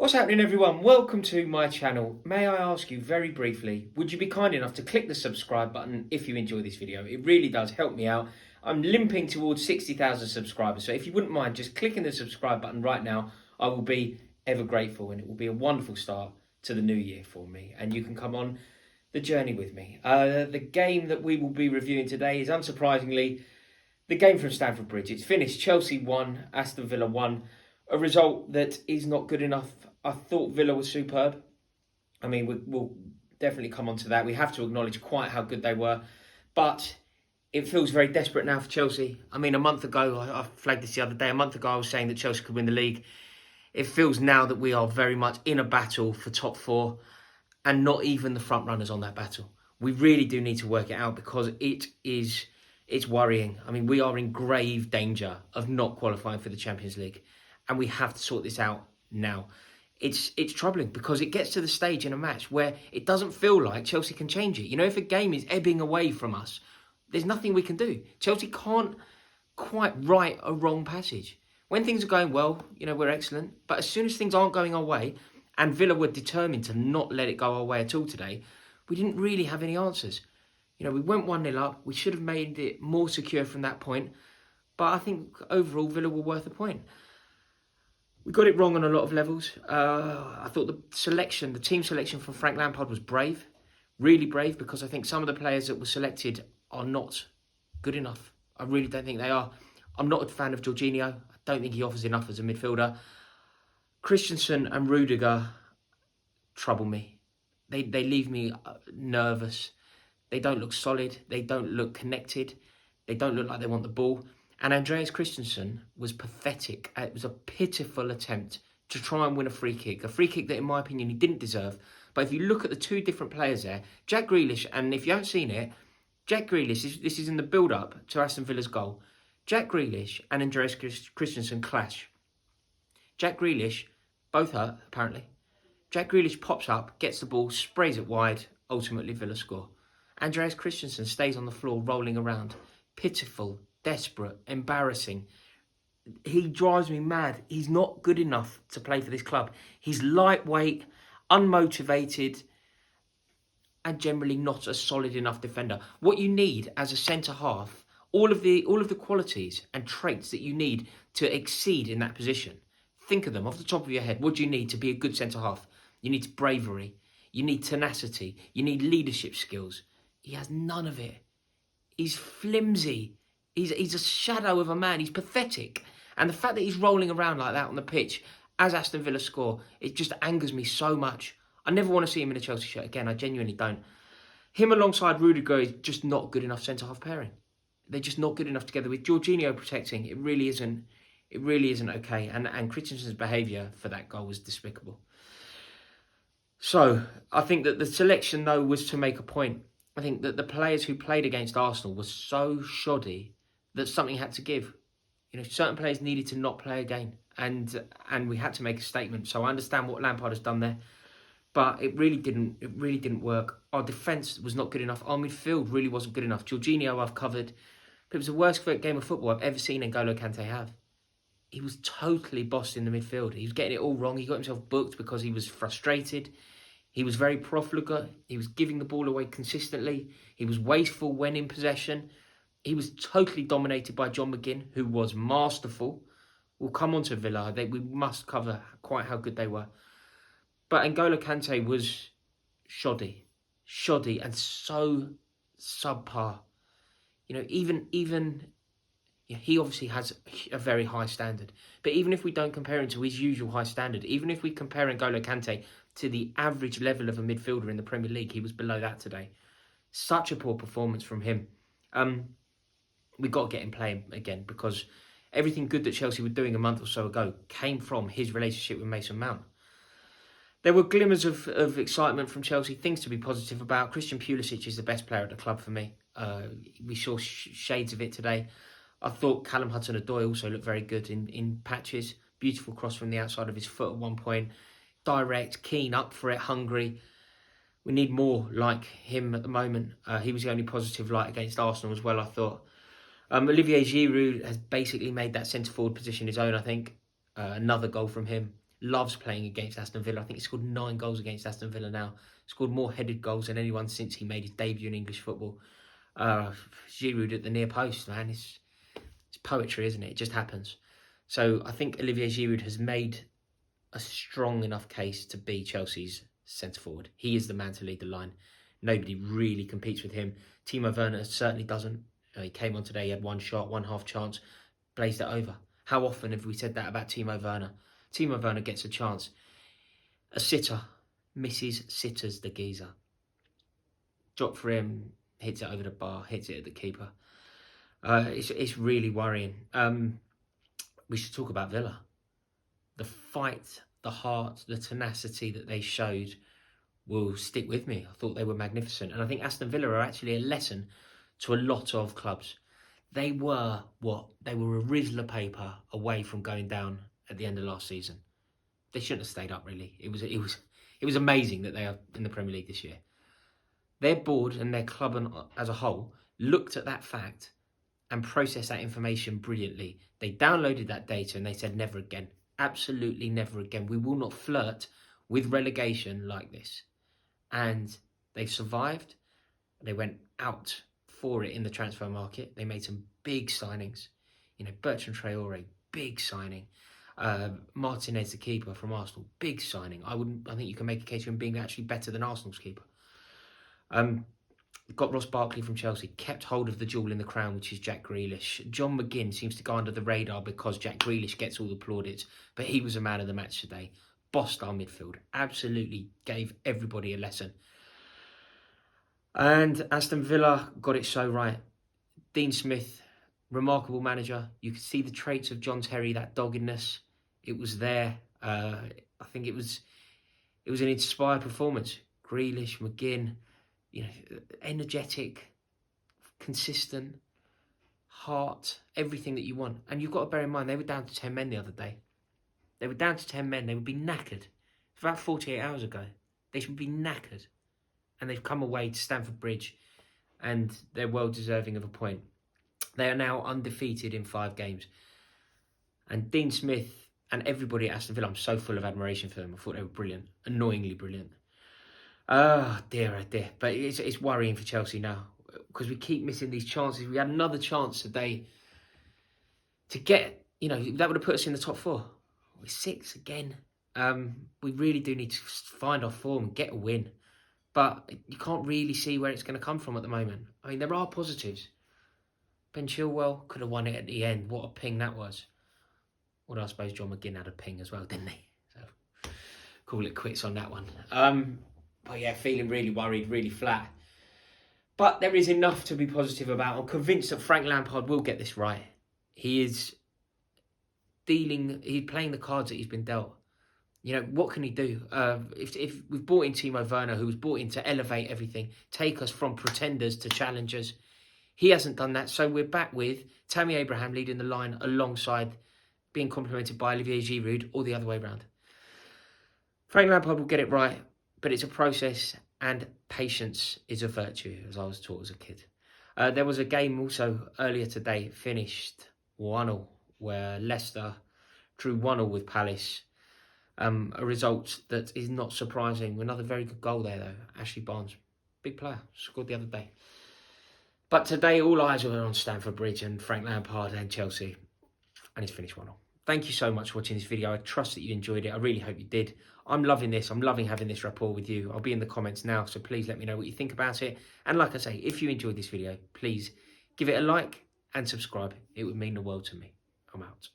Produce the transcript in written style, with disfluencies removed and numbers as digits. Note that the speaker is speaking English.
What's happening, everyone? Welcome to my channel. May I ask you very briefly, would you be kind enough to click the subscribe button if you enjoy this video? It really does help me out. I'm limping towards 60,000 subscribers, so if you wouldn't mind just clicking the subscribe button right now, I will be ever grateful, and it will be a wonderful start to the new year for me, and you can come on the journey with me. The game that we will be reviewing today is, unsurprisingly, the game from Stamford Bridge. It's finished. Chelsea 1, Aston Villa 1. A result that is not good enough. I thought Villa was superb. I mean, we'll definitely come on to that. We have to acknowledge quite how good they were. But it feels very desperate now for Chelsea. I mean, a month ago, I flagged this the other day, a month ago I was saying that Chelsea could win the league. It feels now that we are very much in a battle for top four and not even the front runners on that battle. We really do need to work it out because it's worrying. I mean, we are in grave danger of not qualifying for the Champions League. And we have to sort this out now. It's troubling because it gets to the stage in a match where it doesn't feel like Chelsea can change it. You know, if a game is ebbing away from us, there's nothing we can do. Chelsea can't quite right a wrong passage. When things are going well, you know, we're excellent. But as soon as things aren't going our way, and Villa were determined to not let it go our way at all today, we didn't really have any answers. You know, we went 1-0 up. We should have made it more secure from that point. But I think overall, Villa were worth a point. We got it wrong on a lot of levels. I thought the team selection from Frank Lampard was brave, really brave, because I think some of the players that were selected are not good enough. I really don't think they are. I'm not a fan of Jorginho. I don't think he offers enough as a midfielder. Christensen and Rudiger trouble me. They leave me nervous. They don't look solid. They don't look connected. They don't look like they want the ball. And Andreas Christensen was pathetic. It was a pitiful attempt to try and win a free kick that, in my opinion, he didn't deserve. But if you look at the two different players there, Jack Grealish, and if you haven't seen it, Jack Grealish, this is in the build-up to Aston Villa's goal. Jack Grealish and Andreas Christensen clash. Jack Grealish, both hurt, apparently. Jack Grealish pops up, gets the ball, sprays it wide, ultimately Villa score. Andreas Christensen stays on the floor, rolling around. Pitiful. Desperate, embarrassing. He drives me mad. He's not good enough to play for this club. He's lightweight, unmotivated, and generally not a solid enough defender. What you need as a centre-half, all of the qualities and traits that you need to exceed in that position. Think of them off the top of your head. What do you need to be a good centre-half? You need bravery. You need tenacity. You need leadership skills. He has none of it. He's flimsy. He's a shadow of a man. He's pathetic. And the fact that he's rolling around like that on the pitch as Aston Villa score, it just angers me so much. I never want to see him in a Chelsea shirt again. I genuinely don't. Him alongside Rudiger is just not good enough centre-half pairing. They're just not good enough together. With Jorginho protecting, it really isn't okay. And Christensen's behaviour for that goal was despicable. So, I think that the selection, though, was to make a point. I think that the players who played against Arsenal were so shoddy that something had to give. You know, certain players needed to not play again, and we had to make a statement. So I understand what Lampard has done there, but it really didn't work. Our defence was not good enough. Our midfield really wasn't good enough. Jorginho I've covered, but it was the worst game of football I've ever seen N'Golo Kante have. He was totally bossed in the midfield. He was getting it all wrong. He got himself booked because he was frustrated. He was very profligate. He was giving the ball away consistently. He was wasteful when in possession. He was totally dominated by John McGinn, who was masterful. We'll come on to Villa. We must cover quite how good they were. But N'Golo Kante was shoddy and so subpar. You know, even he obviously has a very high standard. But even if we don't compare him to his usual high standard, even if we compare N'Golo Kante to the average level of a midfielder in the Premier League, he was below that today. Such a poor performance from him. We've got to get him playing again because everything good that Chelsea were doing a month or so ago came from his relationship with Mason Mount. There were glimmers of excitement from Chelsea, things to be positive about. Christian Pulisic is the best player at the club for me. We saw shades of it today. I thought Callum Hudson-Odoi also looked very good in patches. Beautiful cross from the outside of his foot at one point. Direct, keen, up for it, hungry. We need more like him at the moment. He was the only positive light against Arsenal as well, I thought. Olivier Giroud has basically made that centre-forward position his own, I think. Another goal from him. Loves playing against Aston Villa. I think he scored 9 goals against Aston Villa now. Scored more headed goals than anyone since he made his debut in English football. Giroud at the near post, man. It's poetry, isn't it? It just happens. So I think Olivier Giroud has made a strong enough case to be Chelsea's centre forward. He is the man to lead the line. Nobody really competes with him. Timo Werner certainly doesn't. He came on today, he had one shot, one half chance, blazed it over. How often have we said that about Timo Werner? Timo Werner gets a chance. A sitter misses sitters the geezer. Drop for him, hits it over the bar, hits it at the keeper. It's really worrying. We should talk about Villa. The fight, the heart, the tenacity that they showed will stick with me. I thought they were magnificent. And I think Aston Villa are actually a lesson to a lot of clubs. They were They were a Rizzler paper away from going down at the end of last season. They shouldn't have stayed up, really. It was amazing that they are in the Premier League this year. Their board and their club as a whole looked at that fact and processed that information brilliantly. They downloaded that data and they said, never again. Absolutely never again. We will not flirt with relegation like this. And they survived. They went out for it in the transfer market. They made some big signings. Bertrand Traore, big signing. Martinez, the keeper from Arsenal, big signing. I think you can make a case for him being actually better than Arsenal's keeper. Got Ross Barkley from Chelsea, kept hold of the jewel in the crown, which is Jack Grealish. John McGinn seems to go under the radar because Jack Grealish gets all the plaudits, but he was a man of the match today. Bossed our midfield, absolutely gave everybody a lesson. And Aston Villa got it so right. Dean Smith, remarkable manager. You could see the traits of John Terry, that doggedness. It was there. I think it was an inspired performance. Grealish, McGinn, energetic, consistent, heart, everything that you want. And you've got to bear in mind, they were down to 10 men the other day. They were down to 10 men. They would be knackered. It's about 48 hours ago. They should be knackered. And they've come away to Stamford Bridge and they're well deserving of a point. They are now undefeated in 5 games. And Dean Smith and everybody at Aston Villa, I'm so full of admiration for them. I thought they were brilliant, annoyingly brilliant. Oh dear. But it's worrying for Chelsea now because we keep missing these chances. We had another chance today to get, that would have put us in the top 4. We're 6 again. We really do need to find our form and get a win. But you can't really see where it's going to come from at the moment. I mean, there are positives. Ben Chilwell could have won it at the end. What a ping that was. Although I suppose John McGinn had a ping as well, didn't he? So call it quits on that one. But yeah, feeling really worried, really flat. But there is enough to be positive about. I'm convinced that Frank Lampard will get this right. He's playing the cards that he's been dealt. What can he do? If we've brought in Timo Werner, who was brought in to elevate everything, take us from pretenders to challengers, he hasn't done that. So we're back with Tammy Abraham leading the line alongside being complemented by Olivier Giroud, or the other way around. Frank Lampard will get it right, but it's a process, and patience is a virtue, as I was taught as a kid. There was a game also earlier today, finished 1-0, where Leicester drew 1-0 with Palace. A result that is not surprising. Another very good goal there, though. Ashley Barnes, big player, scored the other day. But today, all eyes are on Stamford Bridge and Frank Lampard and Chelsea. And it's finished 1-0. Thank you so much for watching this video. I trust that you enjoyed it. I really hope you did. I'm loving this. I'm loving having this rapport with you. I'll be in the comments now, so please let me know what you think about it. And like I say, if you enjoyed this video, please give it a like and subscribe. It would mean the world to me. I'm out.